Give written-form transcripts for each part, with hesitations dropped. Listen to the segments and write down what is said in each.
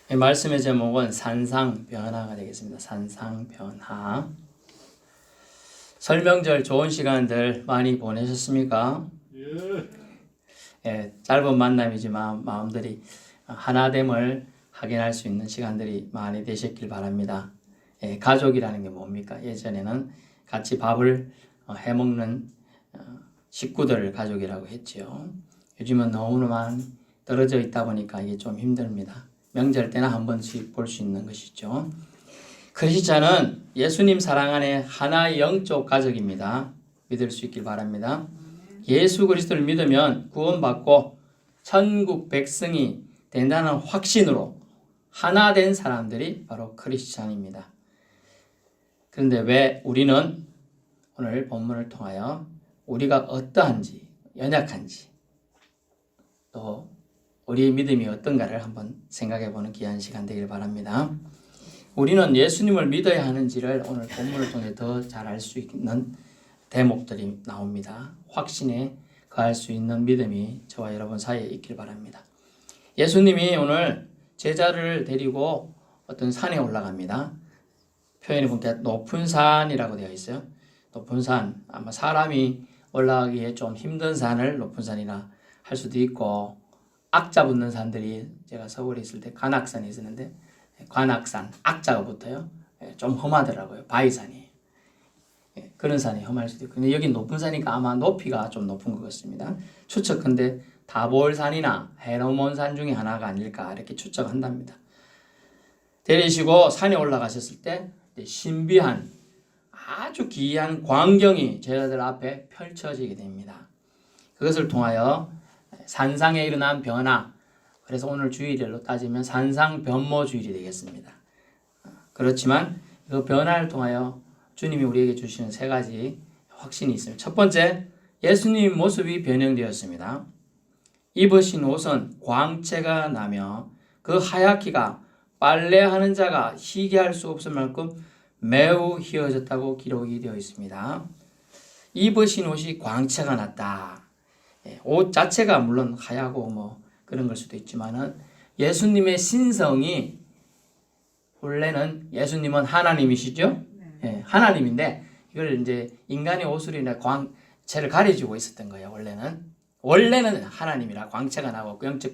이 말씀의 제목은 산상변화가 되겠습니다. 산상변화. 설명절 좋은 시간들 많이 보내셨습니까? 예, 짧은 만남이지만 마음들이 하나됨을 확인할 수 있는 시간들이 많이 되셨길 바랍니다. 예, 가족이라는 게 뭡니까? 예전에는 같이 밥을 해먹는 식구들을 가족이라고 했죠. 요즘은 너무나 떨어져 있다 보니까 이게 좀 힘듭니다. 명절 때나 한 번씩 볼 수 있는 것이죠. 크리스찬은 예수님 사랑 안에 하나의 영적 가족입니다. 믿을 수 있길 바랍니다. 예수 그리스도를 믿으면 구원받고 천국 백성이 된다는 확신으로 하나 된 사람들이 바로 크리스찬입니다. 그런데 왜 우리는 오늘 본문을 통하여 우리가 어떠한지, 연약한지, 또 우리의 믿음이 어떤가를 한번 생각해보는 귀한 시간 되길 바랍니다. 우리는 예수님을 믿어야 하는지를 오늘 본문을 통해 더 잘 알 수 있는 대목들이 나옵니다. 확신에 거할 수 있는 믿음이 저와 여러분 사이에 있길 바랍니다. 예수님이 오늘 제자를 데리고 어떤 산에 올라갑니다. 표현이 보니까 높은 산이라고 되어 있어요. 높은 산, 아마 사람이 올라가기에 좀 힘든 산을 높은 산이라 할 수도 있고, 악자 붙는 산들이, 제가 서울에 있을 때 관악산에 있었는데 관악산, 악자가 붙어요. 좀 험하더라고요. 바위산이에요. 그런 산이 험할 수도 있고, 근데 여기 높은 산이니까 아마 높이가 좀 높은 것 같습니다. 추측컨대 다볼산이나 헤르몬산 중에 하나가 아닐까 이렇게 추측한답니다. 데리시고 산에 올라가셨을 때 신비한 아주 기이한 광경이 제자들 앞에 펼쳐지게 됩니다. 그것을 통하여 산상에 일어난 변화, 그래서 오늘 주일로 따지면 산상변모주일이 되겠습니다. 그렇지만 그 변화를 통하여 주님이 우리에게 주시는 세 가지 확신이 있습니다. 첫 번째, 예수님 모습이 변형되었습니다. 입으신 옷은 광채가 나며 그 하얗기가 빨래하는 자가 희게할 수 없을 만큼 매우 희어졌다고 기록이 되어 있습니다. 입으신 옷이 광채가 났다. 옷 자체가 물론 하얗고 그런 걸 수도 있지만은 예수님의 신성이, 원래는 예수님은 하나님이시죠? 네. 하나님인데 이걸 이제 인간의 옷으로 인해 광채를 가려주고 있었던 거예요. 원래는 하나님이라 광채가 나고 영적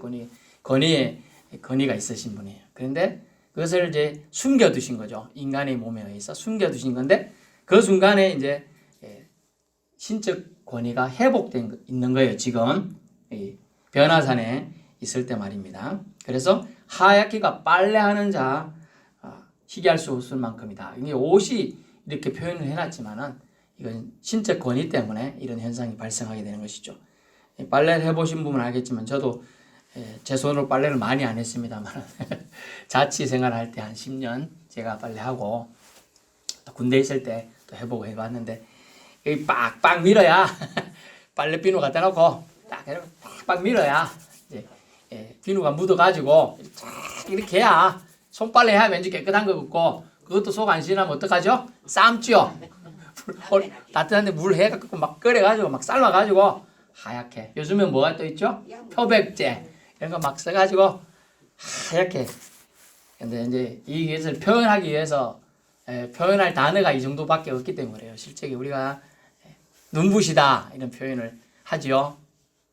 권위가 있으신 분이에요. 그런데 그것을 이제 숨겨두신 거죠. 인간의 몸에 의해서 숨겨두신 건데 그 순간에 이제 신적 권위가 회복된 있는 거예요. 지금 변화산에 있을 때 말입니다. 그래서 하얗기가 빨래하는 자, 희귀할 수 없을 만큼이다. 이게 옷이 이렇게 표현을 해놨지만은 이건 신적 권위 때문에 이런 현상이 발생하게 되는 것이죠. 빨래를 해보신 분은 알겠지만 저도 제 손으로 빨래를 많이 안 했습니다만 자취 생활할 때 한 10년 제가 빨래하고 또 군대 있을 때 또 해보고 해봤는데 이 빡빡 밀어야 빨래 비누 갖다 놓고 딱 빡빡 밀어야 이제 비누가 묻어가지고 이렇게 해야 손빨래 해야 왠지 깨끗한 거 같고, 그것도 속 안 시원하면 어떡하죠? 삶죠. 따뜻한데 물 해갖고 막 끓여가지고 막 삶아가지고 하얗게. 요즘엔 뭐가 또 있죠? 표백제 이런 거 막 써가지고 하얗게. 근데 이제 이것을 표현하기 위해서 표현할 단어가 이 정도밖에 없기 때문에 그래요. 실제 우리가 눈부시다 이런 표현을 하죠.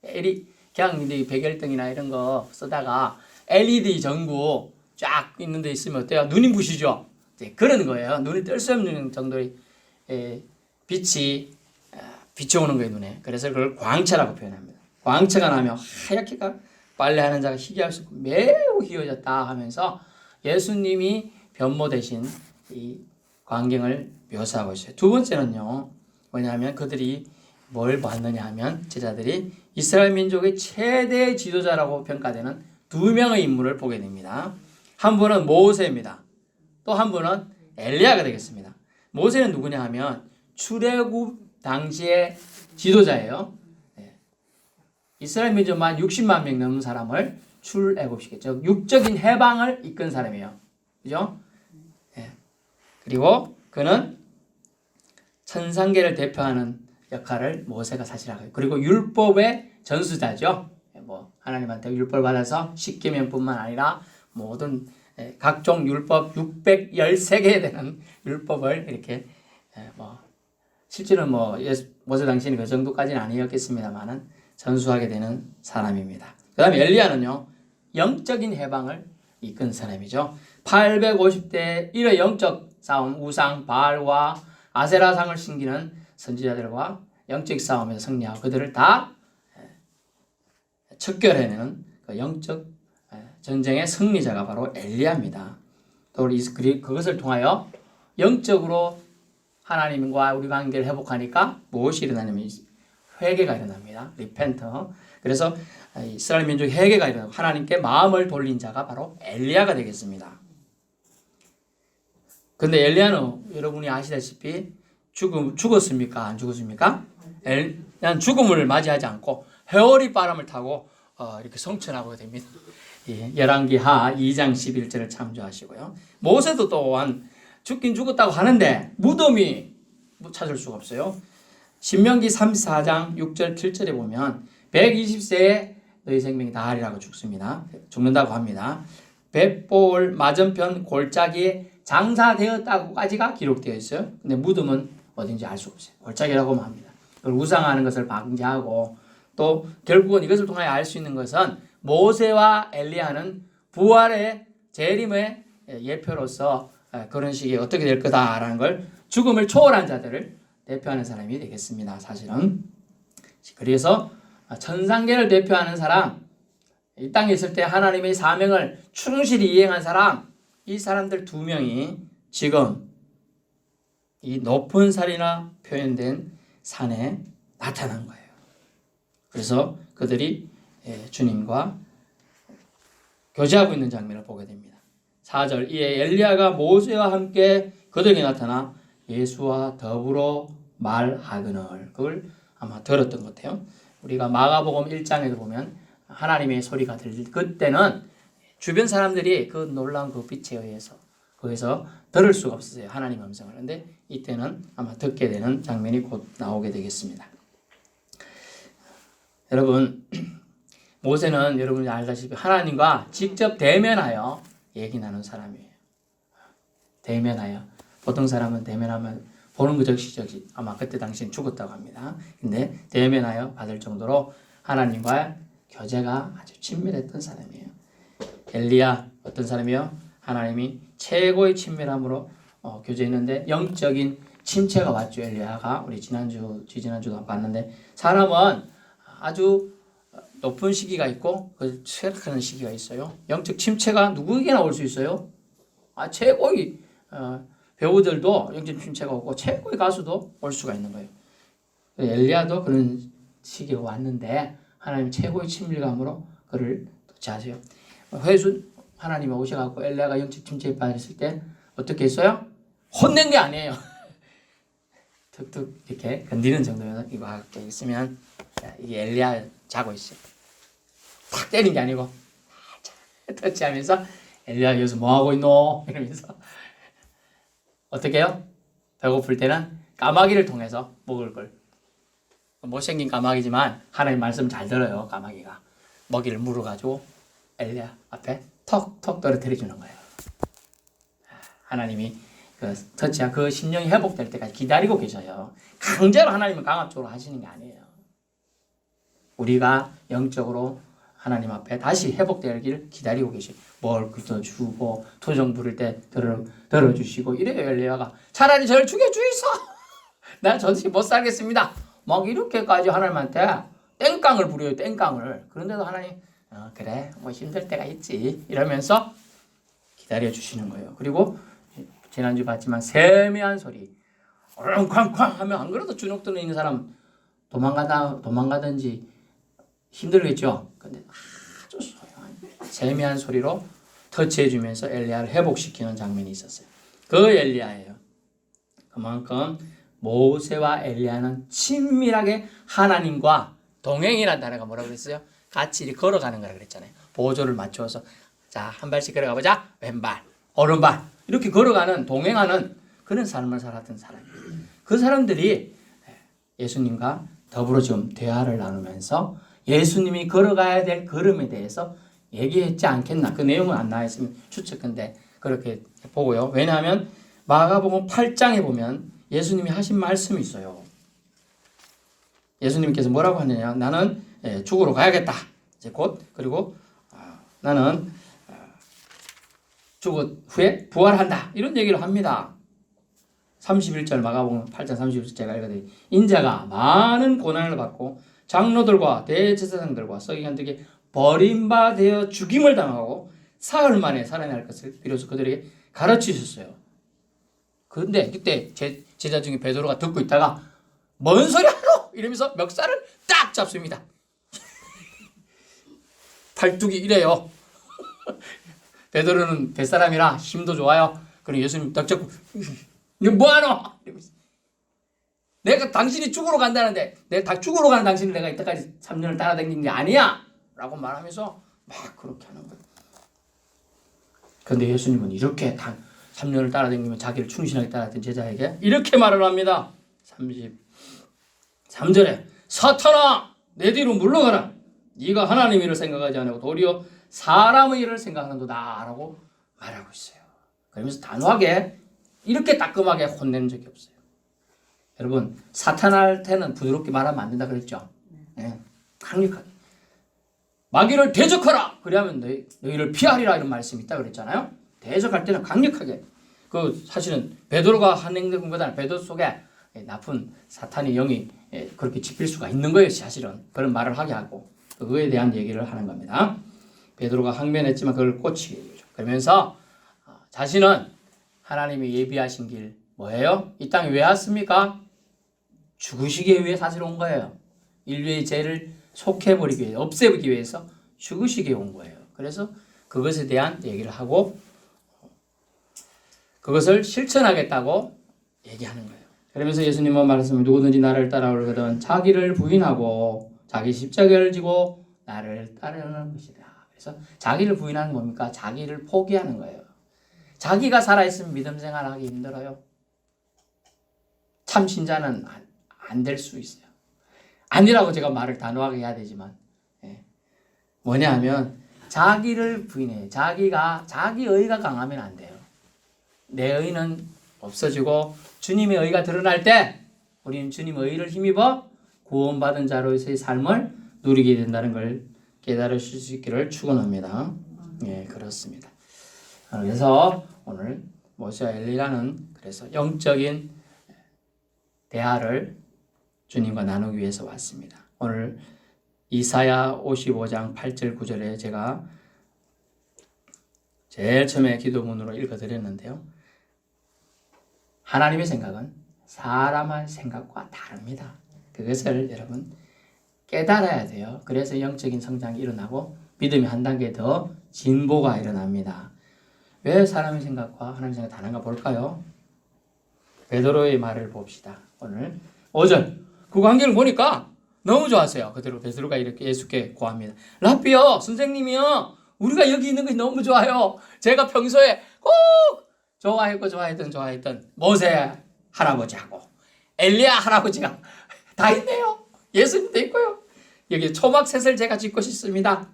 그냥 이제 백열등이나 이런 거 쓰다가 LED 전구 쫙 있는 데 있으면 어때요? 눈이 부시죠? 네, 그런 거예요. 눈이 뜰 수 없는 정도의 빛이 비춰오는 거예요, 눈에. 그래서 그걸 광채라고 표현합니다. 광채가 나면 하얗게가 빨래하는 자가 희귀할 수 없고 매우 희어졌다 하면서 예수님이 변모되신 이 광경을 묘사하고 있어요. 두 번째는요, 뭐냐면 그들이 뭘 봤느냐 하면 제자들이 이스라엘 민족의 최대 지도자라고 평가되는 두 명의 인물을 보게 됩니다. 한 분은 모세입니다. 또 한 분은 엘리야가 되겠습니다. 모세는 누구냐 하면 출애굽 당시의 지도자예요. 이스라엘 민족만 60만 명 넘는 사람을 출애굽시켰죠. 육적인 해방을 이끈 사람이에요. 그죠? 그리고 그는 천상계를 대표하는 역할을 모세가 사실 하고, 그리고 율법의 전수자죠. 하나님한테 율법을 받아서 십계명뿐만 아니라 모든 각종 율법 613개에 되는 율법을 이렇게 실제는 모세 당시에는 그 정도까지는 아니었겠습니다만은 전수하게 되는 사람입니다. 그 다음에 엘리야는요, 영적인 해방을 이끈 사람이죠. 850대 1의 영적 싸움, 우상, 바알과 아세라상을 섬기는 선지자들과 영적 싸움에서 승리하고 그들을 다 척결해내는 그 영적 전쟁의 승리자가 바로 엘리야입니다. 또 그것을 통하여 영적으로 하나님과 우리 관계를 회복하니까 무엇이 일어나냐면 회개가 일어납니다. 리펜터. 그래서 이스라엘 민족의 회개가 일어나고 하나님께 마음을 돌린 자가 바로 엘리야가 되겠습니다. 근데 엘리야는 여러분이 아시다시피 죽었습니까? 안 죽었습니까? 엘리야는 죽음을 맞이하지 않고 회오리 바람을 타고 이렇게 성천하게 됩니다. 열왕기하 2장 11절을 참조하시고요. 모세도 또한 죽긴 죽었다고 하는데 무덤이 찾을 수가 없어요. 신명기 34장 6절 7절에 보면 120세에 너희 생명이 다하리라고 죽는다고 합니다. 벳볼 맞은편 골짜기에 장사되었다고까지가 기록되어 있어요. 근데 무덤은 어딘지 알 수 없어요. 골짜기라고만 합니다. 그걸 우상하는 것을 방지하고 또 결국은 이것을 통하여 알 수 있는 것은 모세와 엘리야는 부활의 재림의 예표로서 그런 식이 어떻게 될 거다라는 걸 죽음을 초월한 자들을 대표하는 사람이 되겠습니다. 사실은. 그래서 천상계를 대표하는 사람, 이 땅에 있을 때 하나님의 사명을 충실히 이행한 사람, 이 사람들 두 명이 지금 이 높은 산이나 표현된 산에 나타난 거예요. 그래서 그들이 주님과 교제하고 있는 장면을 보게 됩니다. 4절 이에 엘리야가 모세와 함께 그들에게 나타나 예수와 더불어 말하거늘. 그걸 아마 들었던 것 같아요. 우리가 마가복음 1장에도 보면 하나님의 소리가 들릴 그때는 주변 사람들이 그 놀라운 그 빛에 의해서 거기서 들을 수가 없었어요. 하나님 음성을. 그런데 이때는 아마 듣게 되는 장면이 곧 나오게 되겠습니다. 여러분, 모세는 여러분이 알다시피 하나님과 직접 대면하여 얘기 나눈 사람이에요. 대면하여. 보통 사람은 대면하면 보는 그 즉시 아마 그때 당시엔 죽었다고 합니다. 근데 대면하여 받을 정도로 하나님과 교제가 아주 친밀했던 사람이에요. 엘리야 어떤 사람이요? 하나님이 최고의 친밀함으로 교제했는데 영적인 침체가 왔죠. 엘리야가 우리 지지난주도 봤는데 사람은 아주 높은 시기가 있고 그 쇠락하는 시기가 있어요. 영적 침체가 누구에게나 올 수 있어요. 최고의 배우들도 영적 침체가 오고 최고의 가수도 올 수가 있는 거예요. 엘리야도 그런 시기가 왔는데 하나님 최고의 친밀감으로 그를 도취하세요. 하나님이 오셔갖고 엘리야가 영적 침체에 빠졌을 때 어떻게 했어요? 혼낸 게 아니에요. 툭툭 이렇게 건드리는 정도면 이거 하고 있으면 이게 엘리야 자고 있어요. 탁 때린 게 아니고 터치하면서 엘리야 여기서 뭐하고 있노? 이러면서 어떻게 해요? 배고플 때는 까마귀를 통해서 먹을 걸. 못생긴 까마귀지만 하나님 말씀 잘 들어요. 까마귀가 먹이를 물어가지고 엘리야 앞에 턱턱 떨어뜨려 주는 거예요. 하나님이 그 심령이 회복될 때까지 기다리고 계셔요. 강제로 하나님은 강압적으로 하시는 게 아니에요. 우리가 영적으로 하나님 앞에 다시 회복되기를 기다리고 계셔요. 뭘 긁어주고 토종 부를 때 들어주시고 이래요. 엘리야가 차라리 저를 죽여주이소. 나 전시 못 살겠습니다. 막 이렇게까지 하나님한테 땡깡을 부려요. 땡깡을. 그런데도 하나님 그래 뭐 힘들 때가 있지 이러면서 기다려주시는 거예요. 그리고 지난주 봤지만 세미한 소리 쾅쾅 하면 안 그래도 주눅 있는 사람 도망가든지 힘들겠죠. 근데 아주 소용한 세미한 소리로 터치해주면서 엘리야를 회복시키는 장면이 있었어요. 그 엘리야예요. 그만큼 모세와 엘리야는 친밀하게 하나님과 동행이라는 단어가 뭐라고 그랬어요? 같이 이렇게 걸어가는 거라 그랬잖아요. 보조를 맞추어서 자, 한 발씩 걸어가 보자. 왼발, 오른발 이렇게 걸어가는 동행하는 그런 삶을 살았던 사람이에요. 그 사람들이 예수님과 더불어 좀 대화를 나누면서 예수님이 걸어가야 될 걸음에 대해서 얘기했지 않겠나. 그 내용은 안 나와 있으면 추측인데 그렇게 보고요. 왜냐하면 마가복음 8장에 보면 예수님이 하신 말씀이 있어요. 예수님께서 뭐라고 하느냐. 나는 죽으러 가야겠다. 이제 곧 그리고 나는 죽은 후에 부활한다. 이런 얘기를 합니다. 31절 마가복음 8장 31절 제가 읽어드릴게요. 인자가 많은 고난을 받고 장로들과 대제사장들과 서기관들에게 버림받아 죽임을 당하고 사흘 만에 살아날 것을 비로소 그들에게 가르치셨어요. 그런데 그때 제자 중에 베드로가 듣고 있다가 뭔 소리 하노? 이러면서 멱살을 딱 잡습니다. 팔뚝이 이래요. 베드로는 뱃사람이라 힘도 좋아요. 그럼 예수님 딱 잡고 너 뭐하노? 이러면서 내가 당신이 죽으러 간다는데 내가 죽으러 가는 당신을 내가 이때까지 3년을 따라다닌 게 아니야 라고 말하면서 막 그렇게 하는 거예요. 그런데 예수님은 이렇게 3년을 따라다니면 자기를 충실하게 따랐던 제자에게 이렇게 말을 합니다. 33절에 사탄아 내 뒤로 물러가라. 네가 하나님의 일을 생각하지 않고 도리어 사람의 일을 생각하는도다 라고 말하고 있어요. 그러면서 단호하게 이렇게 따끔하게 혼내는 적이 없어요. 여러분 사탄한테는 부드럽게 말하면 안 된다 그랬죠. 네, 강력하게 마귀를 대적하라. 그러면 너희를 피하리라 이런 말씀이 있다 그랬잖아요. 대적할 때는 강력하게. 그 사실은 베드로가 한 행동보다는 베드로 속에 나쁜 사탄의 영이 그렇게 집힐 수가 있는 거예요. 사실은 그런 말을 하게 하고 그거에 대한 얘기를 하는 겁니다. 베드로가 항변했지만 그걸 고치게 해주죠. 그러면서 자신은 하나님이 예비하신 길 뭐예요? 이 땅에 왜 왔습니까? 죽으시기 위해 사실 온 거예요. 인류의 죄를 속해버리기 위해 없애기 위해서 죽으시기 온 거예요. 그래서 그것에 대한 얘기를 하고 그것을 실천하겠다고 얘기하는 거예요. 그러면서 예수님은 말씀을 누구든지 나를 따라오려거든 자기를 부인하고 자기 십자가를 지고 나를 따르는 것이다. 그래서 자기를 부인하는 뭡니까? 자기를 포기하는 거예요. 자기가 살아있으면 믿음 생활하기 힘들어요. 참 신자는 안 될 수 있어요. 아니라고 제가 말을 단호하게 해야 되지만 뭐냐 하면 자기를 부인해. 자기 의가 강하면 안 돼요. 내 의는 없어지고 주님의 의가 드러날 때 우리는 주님의 의를 힘입어 구원받은 자로서의 삶을 누리게 된다는 걸 깨달으실 수 있기를 축원합니다. 예, 그렇습니다. 그래서 오늘 모세와 엘리야는 그래서 영적인 대화를 주님과 나누기 위해서 왔습니다. 오늘 이사야 55장 8절 9절에 제가 제일 처음에 기도문으로 읽어드렸는데요. 하나님의 생각은 사람의 생각과 다릅니다. 그것을 여러분 깨달아야 돼요. 그래서 영적인 성장이 일어나고 믿음이 한 단계 더 진보가 일어납니다. 왜 사람의 생각과 하나님의 생각이 다른가 볼까요? 베드로의 말을 봅시다. 오늘 5절 그 관계를 보니까 너무 좋았어요. 그대로 베드로가 이렇게 예수께 고합니다. 랍비요, 선생님이요, 우리가 여기 있는 것이 너무 좋아요. 제가 평소에 꼭 좋아했던 모세 할아버지하고 엘리야 할아버지가 다 있네요. 예수님도 있고요. 여기 초막셋을 제가 짓고 싶습니다.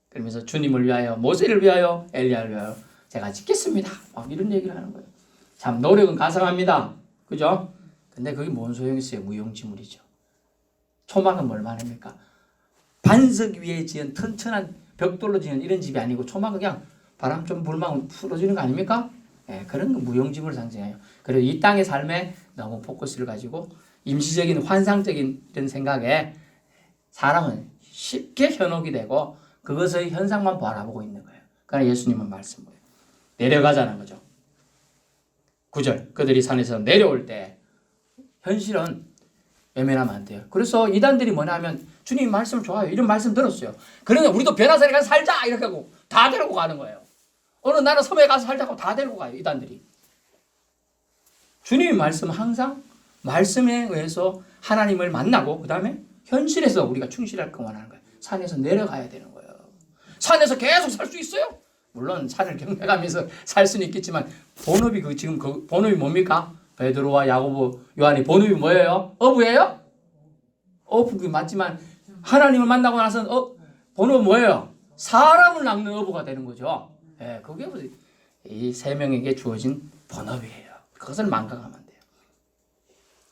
그러면서 주님을 위하여, 모세를 위하여, 엘리야를 위하여 제가 짓겠습니다. 막 이런 얘기를 하는 거예요. 참 노력은 가상합니다. 그죠? 근데 그게 뭔 소용이 있어요? 무용지물이죠. 초막은 뭘 말합니까? 반석 위에 지은 튼튼한 벽돌로 지은 이런 집이 아니고 초막은 그냥 바람 좀 불면 풀어지는 거 아닙니까? 예, 그런 거 무용지물을 상징해요. 그리고 이 땅의 삶에 너무 포커스를 가지고 임시적인 환상적인 이런 생각에 사람은 쉽게 현혹이 되고 그것의 현상만 바라보고 있는 거예요. 그러나 예수님은 말씀을 내려가자는 거죠. 9절 그들이 산에서 내려올 때 현실은 외면하면 안 돼요. 그래서 이단들이 뭐냐 하면 주님 말씀 좋아요. 이런 말씀 들었어요. 그러면 우리도 변화산에 가서 살자 이렇게 하고 다 데리고 가는 거예요. 어느 나라 섬에 가서 살자고 다 데리고 가요. 이단들이. 주님의 말씀은 항상 말씀에 의해서 하나님을 만나고 그 다음에 현실에서 우리가 충실할 거 원하는 거예요. 산에서 내려가야 되는 거예요. 산에서 계속 살 수 있어요? 물론 산을 경배하면서 살 수는 있겠지만 본업이 지금 본업이 뭡니까? 베드로와 야고보, 요한이 본업이 뭐예요? 어부예요? 어부 맞지만 하나님을 만나고 나서는 본업은 뭐예요? 사람을 낚는 어부가 되는 거죠. 예, 그게 이 세 명에게 주어진 본업이에요. 그것을 망각하면 안 돼요.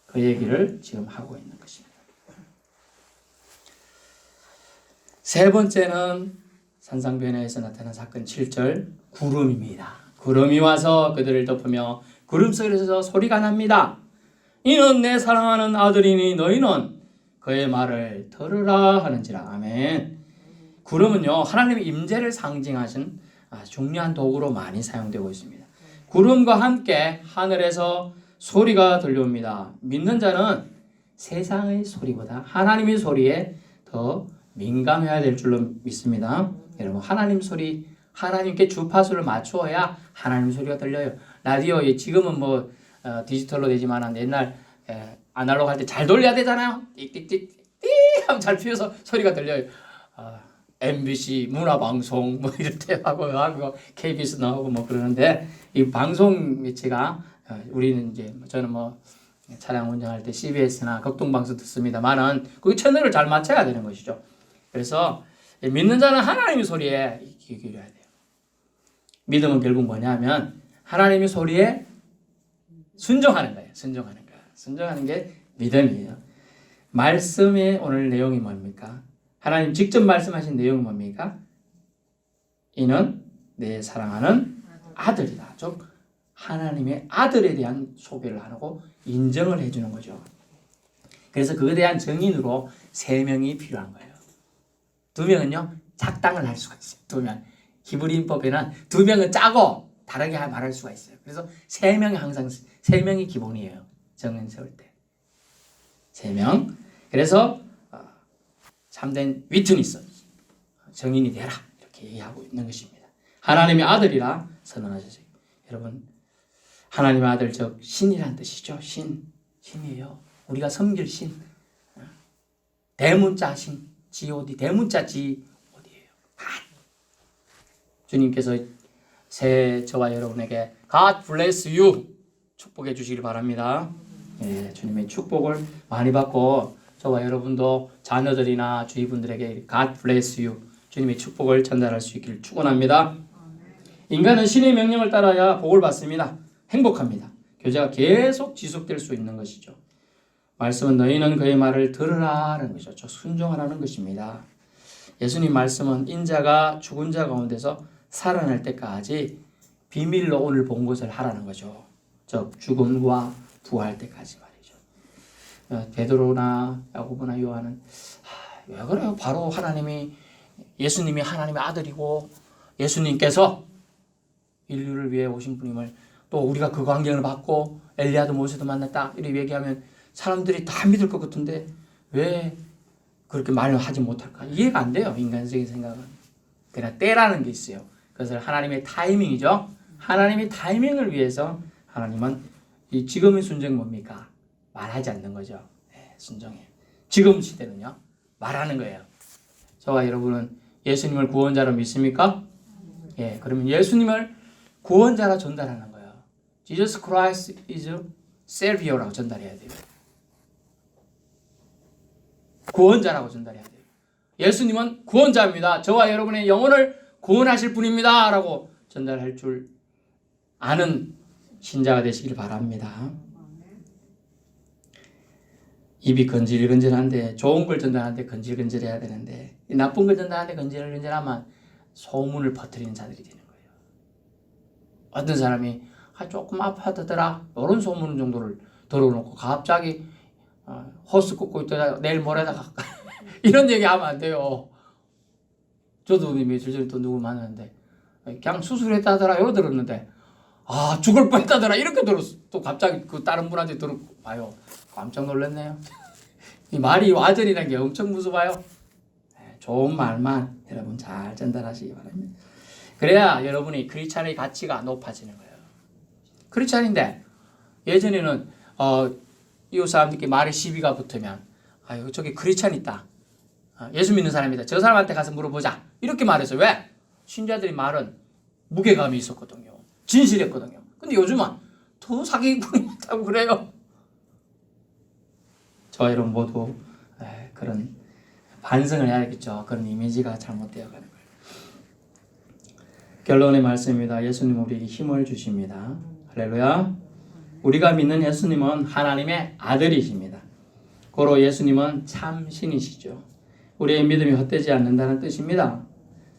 그 얘기를 지금 하고 있는 것입니다. 세 번째는 산상변화에서 나타난 사건 7절 구름입니다. 구름이 와서 그들을 덮으며 구름 속에서 소리가 납니다. 이는 내 사랑하는 아들이니 너희는 그의 말을 들으라 하는지라. 아멘. 구름은요 하나님의 임재를 상징하신 중요한 도구로 많이 사용되고 있습니다. 구름과 함께 하늘에서 소리가 들려옵니다. 믿는 자는 세상의 소리보다 하나님의 소리에 더 민감해야 될 줄로 믿습니다. 여러분 하나님 소리, 하나님께 주파수를 맞추어야 하나님 소리가 들려요. 라디오 지금은 뭐 디지털로 되지만 옛날 아날로그 할 때 잘 돌려야 되잖아요. 띡띡띡 띡 하면 잘 피워서 소리가 들려요. MBC 문화방송 뭐 이럴 때 하고 KBS 나오고 뭐 그러는데 이 방송 매체가 우리는 이제 저는 뭐 차량 운전할 때 CBS나 극동방송 듣습니다만은 그 채널을 잘 맞춰야 되는 것이죠. 그래서 믿는 자는 하나님의 소리에 귀 기울여야 돼요. 믿음은 결국 뭐냐면 하나님의 소리에 순종하는 거예요. 순종하는 게 믿음이에요. 말씀의 오늘 내용이 뭡니까? 하나님 직접 말씀하신 내용이 뭡니까? 이는 내 사랑하는 아들이다. 즉 하나님의 아들에 대한 소개를 하고 인정을 해주는 거죠. 그래서 그에 대한 증인으로 3명이 필요한 거예요. 2명은요 작당을 할 수가 있어요. 2명. 히브리인법에는 2명은 짜고 다르게 말할 수가 있어요. 그래서 3명이 항상 3명이 기본이에요. 증인 세울 때 3명. 그래서 참된 위트니스 증인이 되라 이렇게 얘기하고 있는 것입니다. 하나님의 아들이라 선언하셨어요. 여러분 하나님의 아들 즉 신이란 뜻이죠. 신이에요. 우리가 섬길 신. 대문자 신 G.O.D 대문자 G.O.D예요. 주님께서 저와 여러분에게 God bless you 축복해 주시길 바랍니다. 예, 주님의 축복을 많이 받고 저와 여러분도 자녀들이나 주위 분들에게 God bless you 주님의 축복을 전달할 수 있기를 축원합니다. 인간은 신의 명령을 따라야 복을 받습니다. 행복합니다. 교제가 계속 지속될 수 있는 것이죠. 말씀은 너희는 그의 말을 들으라는 것이죠. 순종하라는 것입니다. 예수님 말씀은 인자가 죽은 자 가운데서 살아날 때까지 비밀로 오늘 본 것을 하라는 거죠. 즉 죽음과 부활 때까지 말이죠. 베드로나 야고보나 요한은 왜 그래요? 바로 예수님이 하나님의 아들이고 예수님께서 인류를 위해 오신 분임을 또 우리가 그 광경을 받고 엘리야도 모세도 만났다 이렇게 얘기하면 사람들이 다 믿을 것 같은데 왜 그렇게 말을 하지 못할까? 이해가 안 돼요. 인간적인 생각은. 그냥 때라는 게 있어요. 그것을 하나님의 타이밍이죠. 하나님의 타이밍을 위해서 하나님은 이 지금의 순종이 뭡니까? 말하지 않는 거죠. 네, 순종이에요. 지금 시대는요. 말하는 거예요. 저와 여러분은 예수님을 구원자로 믿습니까? 예, 그러면 예수님을 구원자로 전달하는 거예요. Jesus Christ is Savior라고 전달해야 돼요. 구원자라고 전달해야 돼요. 예수님은 구원자입니다. 저와 여러분의 영혼을 구원하실 분입니다. 라고 전달할 줄 아는 신자가 되시길 바랍니다. 입이 건질건질한데 좋은 걸 전달하는데 건질건질해야 되는데 나쁜 걸 전달하는데 건질건질하면 소문을 퍼뜨리는 자들이 되는 거예요. 어떤 사람이 조금 아파하더라 이런 소문 정도를 들어놓고 갑자기 호스 꽂고 있다가 내일 모레다가 이런 얘기하면 안 돼요. 저도 며칠 전에 또 누구 만났는데 그냥 수술했다더라 이러 들었는데 죽을 뻔했다더라 이렇게 들었어. 또 갑자기 그 다른 분한테 들었고 봐요. 깜짝 놀랐네요. 이 말이 와전이라는 게 엄청 무서워요. 좋은 말만 여러분 잘 전달하시기 바랍니다. 그래야 여러분이 크리스찬의 가치가 높아지는 거예요. 크리스찬인데 예전에는 이웃 사람들끼리 말에 시비가 붙으면 저기 크리스찬 있다. 예수 믿는 사람이다. 저 사람한테 가서 물어보자. 이렇게 말해서 왜? 신자들이 말은 무게감이 있었거든요. 진실했거든요. 근데 요즘은 더 사기꾼이 있다고 그래요. 저와 여러분 모두 그런 반성을 해야겠죠. 그런 이미지가 잘못되어 가는 거예요. 결론의 말씀입니다. 예수님 우리에게 힘을 주십니다. 할렐루야. 우리가 믿는 예수님은 하나님의 아들이십니다. 고로 예수님은 참 신이시죠. 우리의 믿음이 헛되지 않는다는 뜻입니다.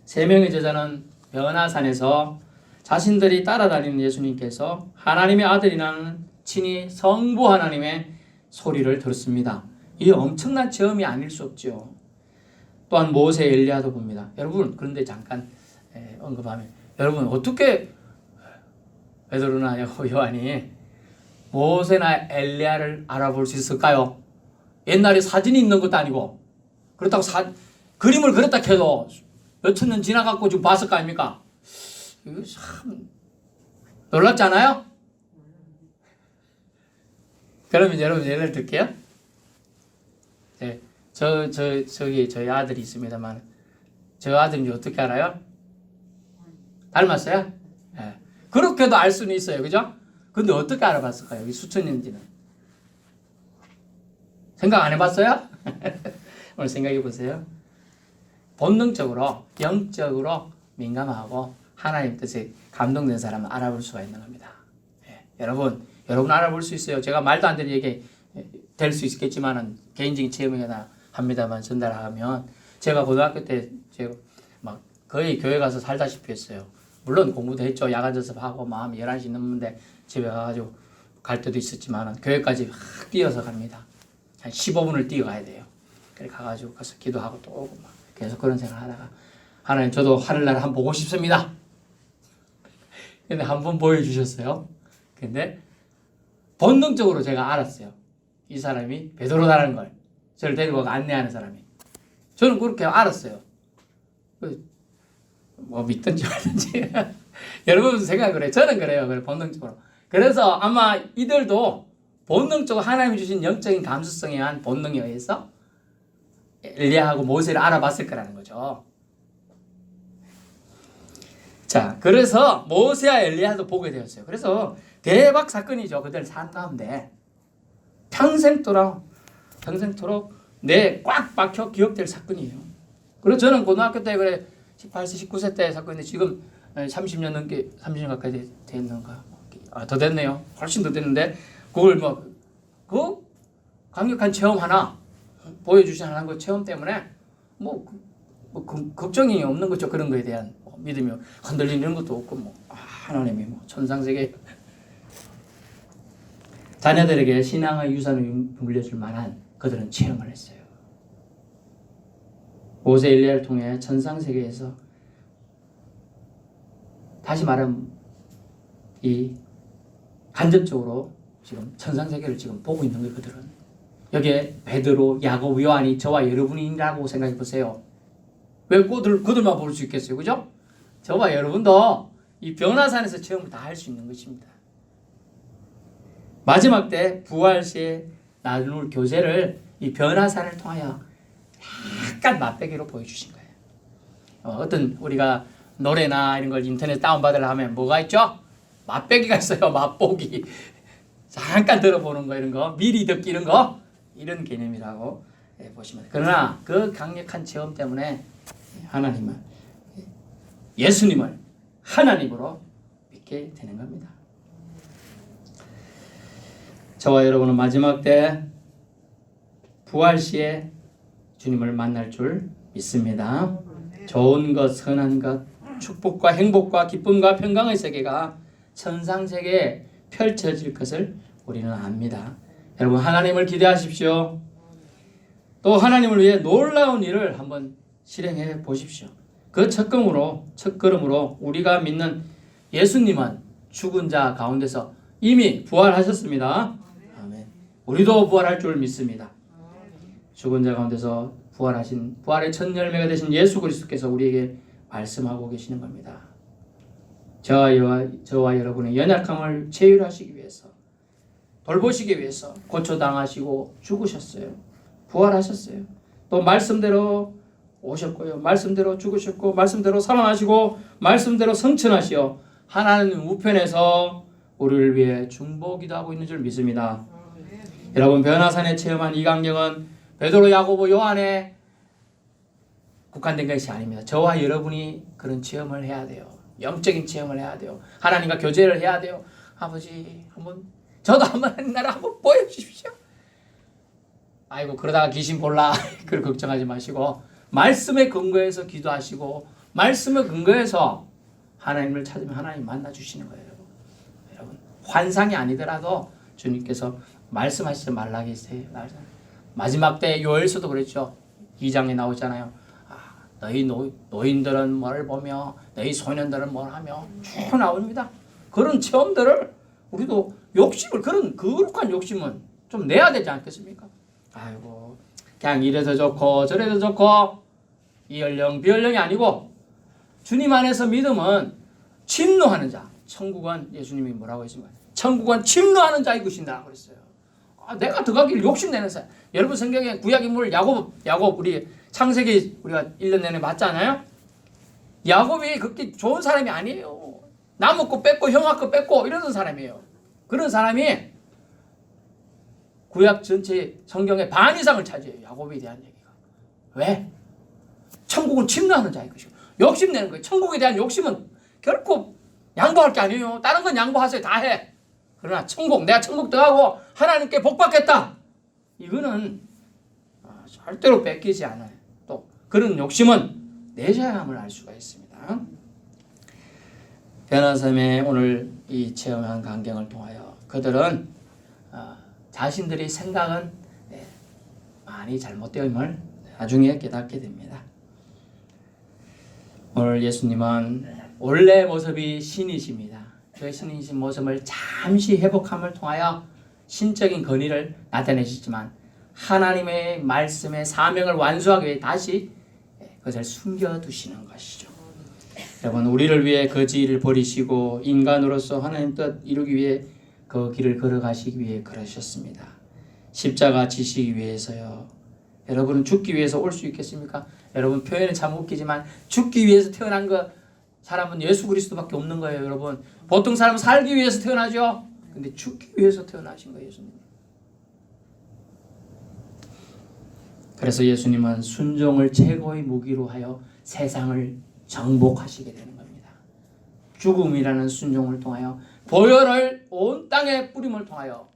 세 명의 제자는 변화산에서 자신들이 따라다니는 예수님께서 하나님의 아들이라는 친히 성부 하나님의 소리를 들었습니다. 이 엄청난 체험이 아닐 수 없죠. 또한 모세, 엘리야도 봅니다. 여러분, 그런데 잠깐 언급하면, 여러분 어떻게 베드로나 요한이 모세나 엘리야를 알아볼 수 있을까요? 옛날에 사진이 있는 것도 아니고, 그렇다고 그림을 그렸다 해도 몇천 년 지나갖고 지금 봤을 거 아닙니까? 이거 참 놀랍지 않아요? 그러면 여러분 예를 들게요. 네, 저기 저희 아들이 있습니다만, 저 아들인지 어떻게 알아요? 닮았어요? 네. 그렇게도 알 수는 있어요, 그죠? 근데 어떻게 알아봤을까요? 여기 수천 년지는 생각 안 해봤어요? 오늘 생각해 보세요. 본능적으로, 영적으로 민감하고 하나님 뜻에 감동된 사람은 알아볼 수가 있는 겁니다. 예. 여러분 알아볼 수 있어요. 제가 말도 안 되는 얘기 될 수 있겠지만은 개인적인 체험이나 합니다만 전달하면, 제가 고등학교 때 제가 막 거의 교회 가서 살다시피 했어요. 물론 공부도 했죠. 야간 연습하고 마음 11시 넘는데 집에 가가지고 갈 때도 있었지만 교회까지 막 뛰어서 갑니다. 한 15분을 뛰어가야 돼요. 그래 가가지고 가서 기도하고 또 오고 막 계속 그런 생각을 하다가, 하나님 저도 하늘나라 한번 보고 싶습니다. 근데 한번 보여주셨어요. 근데 본능적으로 제가 알았어요. 이 사람이 베드로라는 걸. 저를 데리고 안내하는 사람이. 저는 그렇게 알았어요. 뭐 믿든지 말든지. 여러분 생각을 해요. 저는 그래요. 그래 본능적으로. 그래서 아마 이들도 본능적으로 하나님이 주신 영적인 감수성에 의한 본능에 의해서 엘리야하고 모세를 알아봤을 거라는 거죠. 자, 그래서 모세와 엘리야도 보게 되었어요. 그래서 대박 사건이죠. 그들 산 가운데 평생토록 내 꽉 박혀 기억될 사건이에요. 그래서 저는 고등학교 때 그래 18세, 19세 때 사건인데 지금 30년 넘게 30년 가까이 됐는가? 더 됐네요. 훨씬 더 됐는데 그걸 그 강력한 체험 하나 보여주신 하나님 그 체험 때문에 걱정이 없는 거죠. 그런 거에 대한 믿음이 흔들리는 것도 없고 하나님이 천상세계 자녀들에게 신앙의 유산을 물려줄 만한 그들은 체험을 했어요. 모세 엘리야를 통해 천상세계에서 다시 말하면 이 간접적으로 지금 천상세계를 지금 보고 있는 거예요. 그들은 여기에 베드로, 야고보, 요한이 저와 여러분이라고 생각해 보세요. 왜 그들만 볼 수 있겠어요, 그죠? 저와 여러분도 이 변화산에서 체험을 다 할 수 있는 것입니다. 마지막 때 부활 시에 나눌 교제를 이 변화산을 통하여 약간 맛배기로 보여주신 거예요. 어떤 우리가 노래나 이런 걸 인터넷 다운받으려 하면 뭐가 있죠? 맛배기가 있어요. 맛보기. 잠깐 들어보는 거, 이런 거, 미리 듣기 이런 거, 이런 개념이라고 보시면 돼요. 그러나 그 강력한 체험 때문에 하나님은, 예수님을 하나님으로 믿게 되는 겁니다. 저와 여러분은 마지막 때 부활 시에 주님을 만날 줄 믿습니다. 좋은 것, 선한 것, 축복과 행복과 기쁨과 평강의 세계가 천상세계에 펼쳐질 것을 우리는 압니다. 여러분 하나님을 기대하십시오. 또 하나님을 위해 놀라운 일을 한번 실행해 보십시오. 그 첫 걸음으로 우리가 믿는 예수님은 죽은 자 가운데서 이미 부활하셨습니다. 아멘. 우리도 부활할 줄 믿습니다. 죽은 자 가운데서 부활하신 부활의 첫 열매가 되신 예수 그리스도께서 우리에게 말씀하고 계시는 겁니다. 저와 여러분의 연약함을 제일하시기 위해서, 돌보시기 위해서 고초당하시고 죽으셨어요. 부활하셨어요. 또 말씀대로 오셨고요. 말씀대로 죽으셨고, 말씀대로 살아나시고, 말씀대로 성천하시어 하나님 우편에서 우리를 위해 중보기도 하고 있는 줄 믿습니다. 여러분 변화산에 체험한 이 광경은 베드로, 야고보, 요한에 국한된 것이 아닙니다. 저와 여러분이 그런 체험을 해야 돼요. 영적인 체험을 해야 돼요. 하나님과 교제를 해야 돼요. 아버지 저도 한번 나를 한번 보여주십시오. 아이고 그러다가 귀신 볼라 그걸 걱정하지 마시고 말씀에 근거해서 기도하시고 말씀에 근거해서 하나님을 찾으면 하나님 만나주시는 거예요. 여러분 환상이 아니더라도 주님께서 말씀하시지 말라 계세요. 마지막 때 요엘서도 그랬죠. 2장에 나오잖아요. 너희 노인들은 뭘 보며 너희 소년들은 뭘 하며 쭉 나옵니다. 그런 체험들을 우리도 욕심을 그런 거룩한 욕심은 좀 내야 되지 않겠습니까? 아이고 그냥 이래도 좋고 저래도 좋고 이 연령 비연령이 아니고 주님 안에서 믿음은 침노하는 자. 천국은 예수님이 뭐라고 했습니까? 천국은 침노하는 자의 것이다 그랬어요. 내가 들어가기를 욕심내는 사람. 여러분 성경에 구약 인물 야곱 우리 창세기 우리가 1년 내내 봤잖아요. 야곱이 그렇게 좋은 사람이 아니에요. 남의 거 뺏고 형아 거 뺏고 이러던 사람이에요. 그런 사람이 구약 전체 성경의 반 이상을 차지해요. 야곱에 대한 얘기가. 왜? 천국은 침노하는 자의 것이고 욕심내는 거예요. 천국에 대한 욕심은 결코 양보할 게 아니에요. 다른 건 양보하세요. 다 해. 그러나 내가 천국 들어가고 하나님께 복 받겠다. 이거는 절대로 뺏기지 않아요. 또 그런 욕심은 내셔야 함을 알 수가 있습니다. 변화섬의 오늘 이 체험한 광경을 통하여 그들은 자신들의 생각은 많이 잘못되음을 나중에 깨닫게 됩니다. 오늘 예수님은 원래 모습이 신이십니다. 그 신이신 모습을 잠시 회복함을 통하여 신적인 권위를 나타내시지만 하나님의 말씀의 사명을 완수하기 위해 다시 그것을 숨겨두시는 것이죠. 여러분 우리를 위해 그 지위를 버리시고 인간으로서 하나님 뜻 이루기 위해 그 길을 걸어가시기 위해 그러셨습니다. 십자가 지시기 위해서요. 여러분은 죽기 위해서 올 수 있겠습니까? 여러분 표현은 참 웃기지만 죽기 위해서 태어난 사람은 예수 그리스도밖에 없는 거예요. 여러분 보통 사람은 살기 위해서 태어나죠. 근데 죽기 위해서 태어나신 거예요. 예수님. 그래서 예수님은 순종을 최고의 무기로 하여 세상을 정복하시게 되는 겁니다. 죽음이라는 순종을 통하여 보혈을 온 땅에 뿌림을 통하여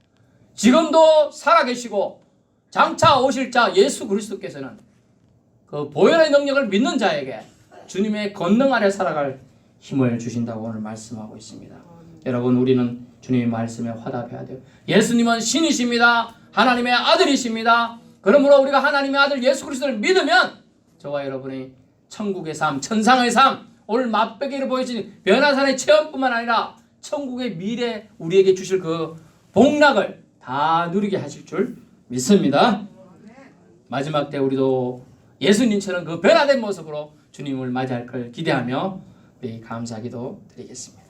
지금도 살아계시고 장차 오실 자 예수 그리스도께서는 그 보혈의 능력을 믿는 자에게 주님의 권능 아래 살아갈 힘을 주신다고 오늘 말씀하고 있습니다. 여러분 우리는 주님의 말씀에 화답해야 돼요. 예수님은 신이십니다. 하나님의 아들이십니다. 그러므로 우리가 하나님의 아들 예수 그리스도를 믿으면 저와 여러분의 천국의 삶, 천상의 삶, 오늘 맛보기를 보여주신 변화산의 체험뿐만 아니라 천국의 미래 우리에게 주실 그 복락을 다 누리게 하실 줄 믿습니다. 마지막 때 우리도 예수님처럼 그 변화된 모습으로 주님을 맞이할 걸 기대하며 우리 감사기도 드리겠습니다.